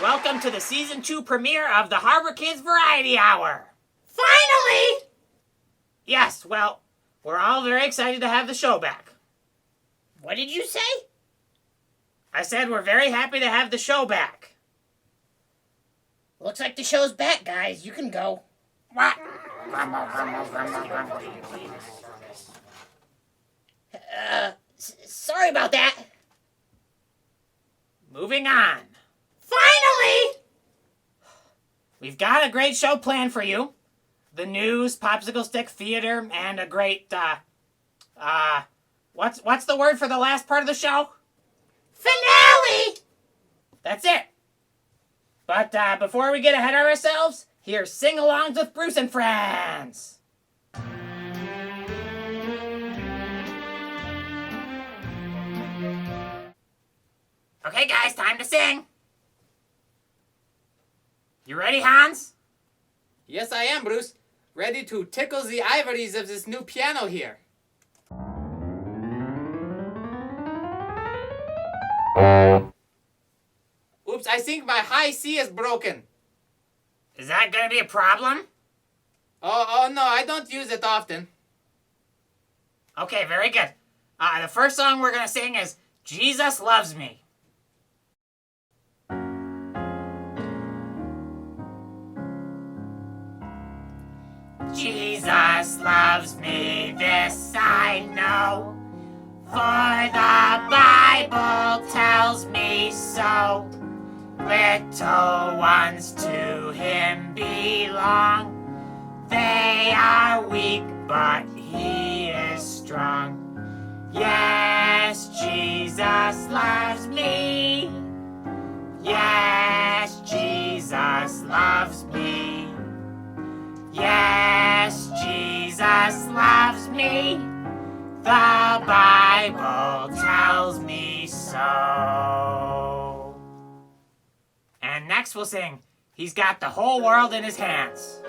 Welcome to the Season 2 premiere of the Harbour Kids Variety Hour. Finally! Yes, well, we're all very excited to have the show back. What did you say? I said we're very happy to have the show back. Looks like the show's back, guys. You can go. What? Sorry about that. Moving on. Finally! We've got a great show planned for you. The news, popsicle stick theater, and a great, what's the word for the last part of the show? Finale! That's it. But, before we get ahead of ourselves, here's Sing-Alongs with Bruce and Friends. Okay, guys, time to sing. You ready, Hans? Yes, I am, Bruce. Ready to tickle the ivories of this new piano here. Oops, I think my high C is broken. Is that gonna be a problem? Oh no, I don't use it often. Okay, very good. The first song we're gonna sing is Jesus Loves Me. Jesus loves me, this I know, for the Bible tells me so. Little ones to him belong. They are weak, but he is strong. Yes, Jesus loves me. Yes, Jesus loves me. Yes, Jesus loves me. The Bible tells me so. And next we'll sing, He's Got the Whole World in His Hands.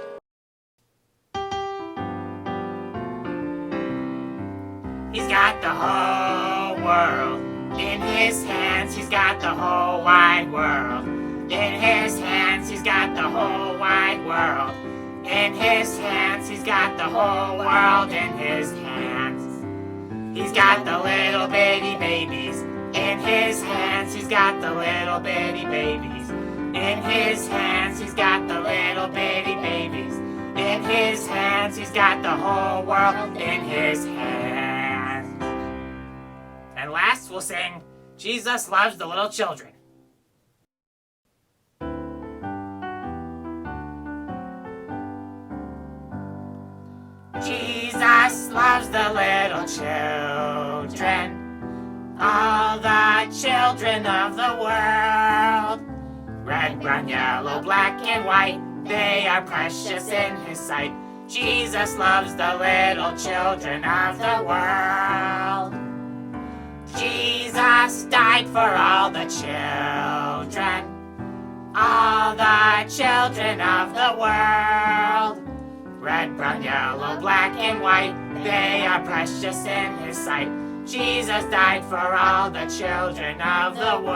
He's got the whole world in his hands. He's got the whole wide world in his hands. He's got the whole wide world in his hands. He's got the whole world in his hands. He's got the little bitty babies in his hands. He's got the little bitty babies in his hands. He's got the little bitty babies in his hands. He's got the whole world in his hands. And last we'll sing, Jesus Loves the Little Children. Jesus loves the little children, all the children of the world. Red, brown, yellow, black, and white, they are precious in his sight. Jesus loves the little children of the world. Jesus died for all the children of the world. Red, brown, yellow, black, and white, they are precious in his sight. Jesus died for all the children of the world.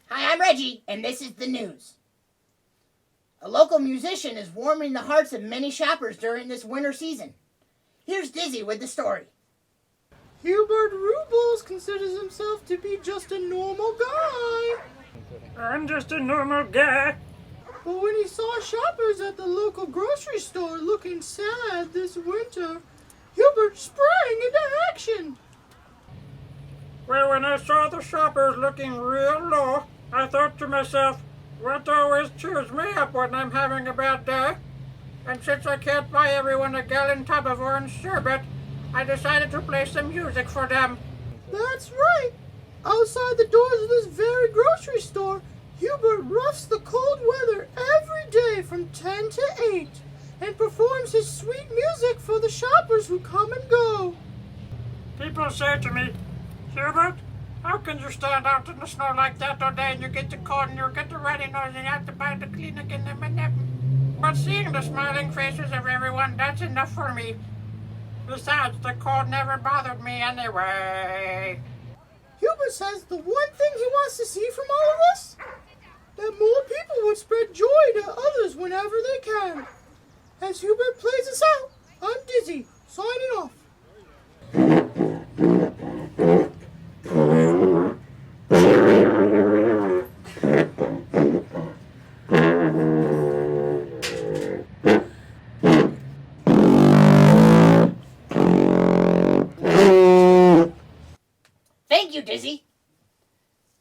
Hi, I'm Reggie, and this is the news. A local musician is warming the hearts of many shoppers during this winter season. Here's Dizzy with the story. Hubert Rubles considers himself to be just a normal guy. I'm just a normal guy. But when he saw shoppers at the local grocery store looking sad this winter, Hubert sprang into action. Well, when I saw the shoppers looking real low, I thought to myself, what always cheers me up when I'm having a bad day? And since I can't buy everyone a gallon tub of orange sherbet, I decided to play some music for them. That's right. Outside the doors of this very grocery store, Hubert roughs the cold weather every day from 10 to 8 and performs his sweet music for the shoppers who come and go. People say to me, Hubert, how can you stand out in the snow like that all day and you get the cold and you get the runny nose and you have to buy the clinic and the But seeing the smiling faces of everyone, that's enough for me. Besides, the cold never bothered me anyway. Hubert says the one thing he wants to see from all of us? That more people would spread joy to others whenever they can. As Hubert plays us out, I'm Dizzy, signing off. Thank you, Dizzy.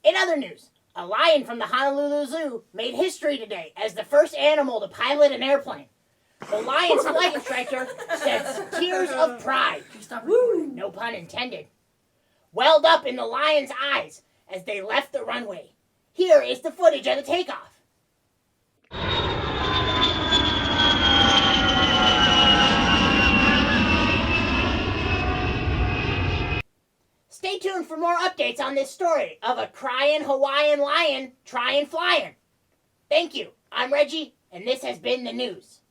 In other news, a lion from the Honolulu Zoo made history today as the first animal to pilot an airplane. The lion's flight instructor sheds tears of pride. Woo, no pun intended. Welled up in the lion's eyes as they left the runway. Here is the footage of the takeoff. Stay tuned for more updates on this story of a crying Hawaiian lion trying flying. Thank you. I'm Reggie, and this has been the news.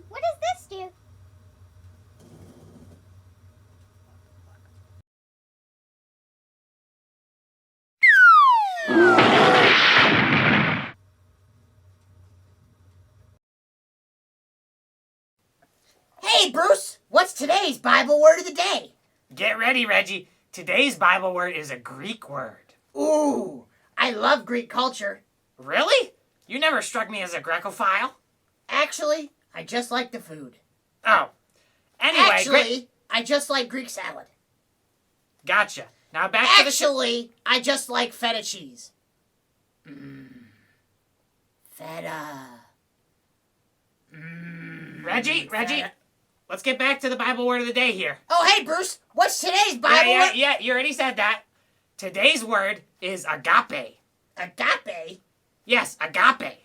What does this do? Hey, Bruce, what's today's Bible word of the day? Get ready, Reggie. Today's Bible word is a Greek word. Ooh, I love Greek culture. Really? You never struck me as a Grecophile. Actually, I just like the food. Oh. Anyway, Actually, I just like Greek salad. Gotcha. Now back to the show. Actually, I just like feta cheese. Feta. Reggie, feta. let's get back to the Bible word of the day here. Oh, hey, Bruce, what's today's Bible word? Yeah, you already said that. Today's word is agape. Agape? Yes, agape.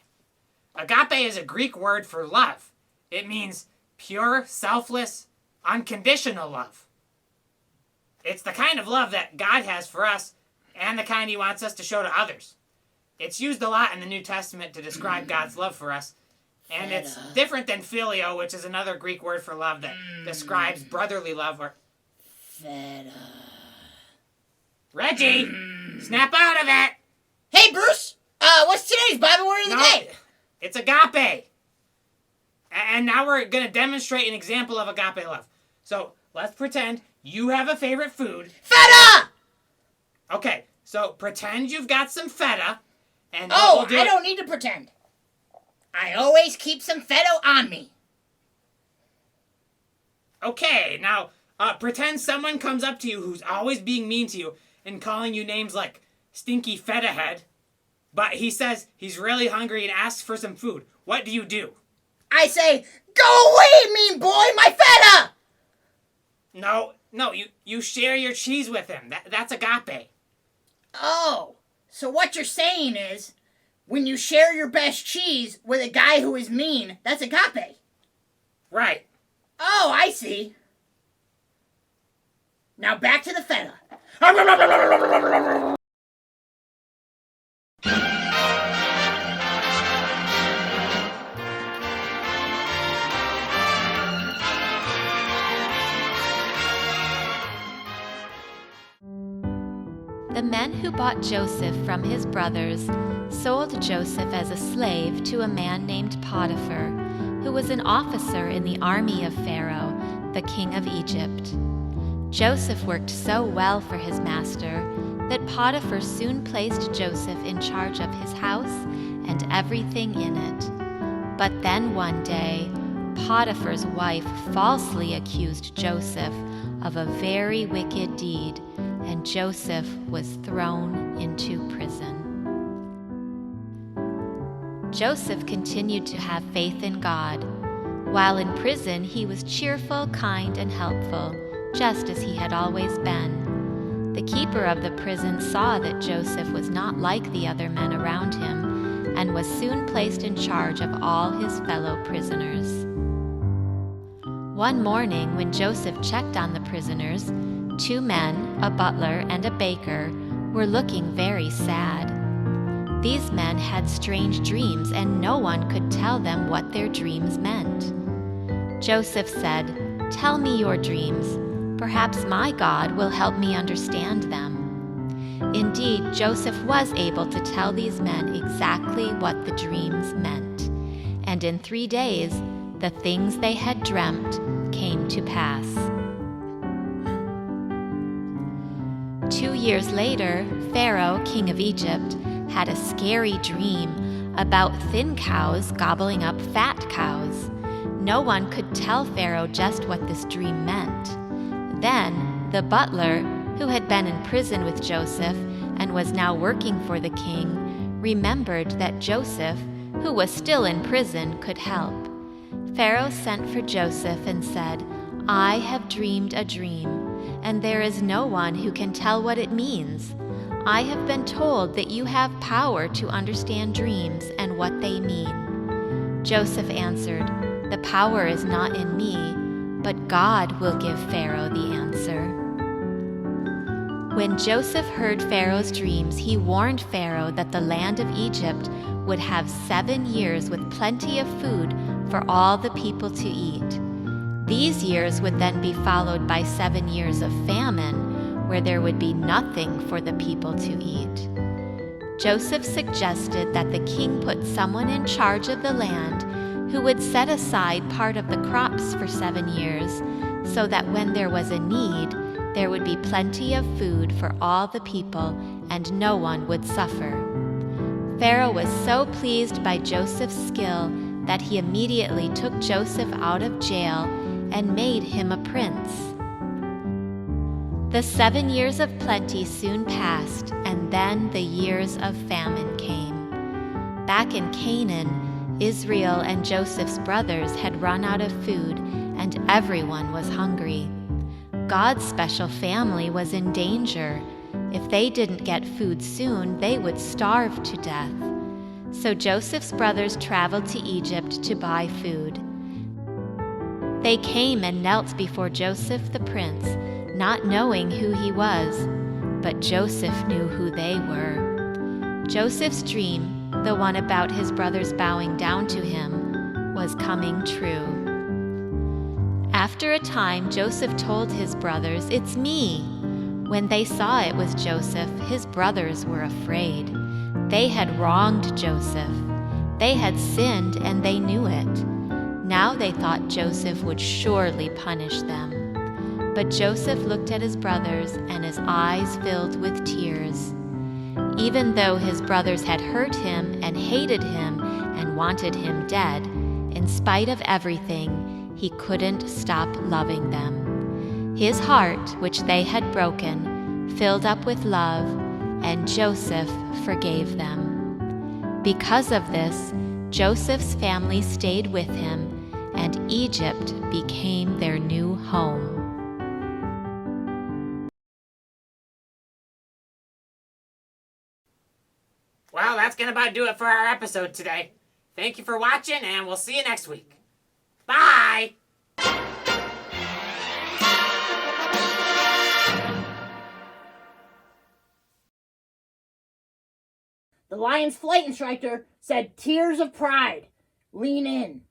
Agape is a Greek word for love. It means pure, selfless, unconditional love. It's the kind of love that God has for us and the kind he wants us to show to others. It's used a lot in the New Testament to describe God's love for us. And it's different than phileo, which is another Greek word for love that describes brotherly love. Or Feta. Reggie, snap out of it. Hey, Bruce, what's today's Bible word of the day? It's agape. And now we're going to demonstrate an example of agape love. So let's pretend you have a favorite food. Feta! Okay, so pretend you've got some feta. And I don't need to pretend. I always keep some feta on me. Okay, now pretend someone comes up to you who's always being mean to you and calling you names like stinky feta head. But he says he's really hungry and asks for some food. What do you do? I say, go away, mean boy, my feta! No, you share your cheese with him. That's agape. Oh, so what you're saying is, when you share your best cheese with a guy who is mean, that's agape. Right. Oh, I see. Now back to the feta. The men who bought Joseph from his brothers sold Joseph as a slave to a man named Potiphar, who was an officer in the army of Pharaoh, the king of Egypt. Joseph worked so well for his master that Potiphar soon placed Joseph in charge of his house and everything in it. But then one day, Potiphar's wife falsely accused Joseph of a very wicked deed, and Joseph was thrown into prison. Joseph continued to have faith in God. While in prison, he was cheerful, kind, and helpful, just as he had always been. The keeper of the prison saw that Joseph was not like the other men around him, and was soon placed in charge of all his fellow prisoners. One morning, when Joseph checked on the prisoners, 2 men, a butler and a baker, were looking very sad. These men had strange dreams, and no one could tell them what their dreams meant. Joseph said, "Tell me your dreams. Perhaps my God will help me understand them." Indeed, Joseph was able to tell these men exactly what the dreams meant. And in 3 days, the things they had dreamt came to pass. 2 years later, Pharaoh, king of Egypt, had a scary dream about thin cows gobbling up fat cows. No one could tell Pharaoh just what this dream meant. Then, the butler, who had been in prison with Joseph and was now working for the king, remembered that Joseph, who was still in prison, could help. Pharaoh sent for Joseph and said, "I have dreamed a dream, and there is no one who can tell what it means. I have been told that you have power to understand dreams and what they mean." Joseph answered, "The power is not in me, but God will give Pharaoh the answer." When Joseph heard Pharaoh's dreams, he warned Pharaoh that the land of Egypt would have 7 years with plenty of food for all the people to eat. These years would then be followed by 7 years of famine, where there would be nothing for the people to eat. Joseph suggested that the king put someone in charge of the land who would set aside part of the crops for 7 years, so that when there was a need, there would be plenty of food for all the people and no one would suffer. Pharaoh was so pleased by Joseph's skill that he immediately took Joseph out of jail and made him a prince. The 7 years of plenty soon passed, and then the years of famine came. Back in Canaan, Israel and Joseph's brothers had run out of food, and everyone was hungry. God's special family was in danger. If they didn't get food soon, they would starve to death. So Joseph's brothers traveled to Egypt to buy food. They came and knelt before Joseph the prince, not knowing who he was, but Joseph knew who they were. Joseph's dream, the one about his brothers bowing down to him, was coming true. After a time, Joseph told his brothers, "It's me." When they saw it was Joseph, his brothers were afraid. They had wronged Joseph. They had sinned and they knew it. Now they thought Joseph would surely punish them. But Joseph looked at his brothers and his eyes filled with tears. Even though his brothers had hurt him and hated him and wanted him dead, in spite of everything, he couldn't stop loving them. His heart, which they had broken, filled up with love, and Joseph forgave them. Because of this, Joseph's family stayed with him, and Egypt became their new home. Well, that's gonna about do it for our episode today. Thank you for watching, and we'll see you next week. Bye! The Lion's flight instructor said, "Tears of pride. Lean in."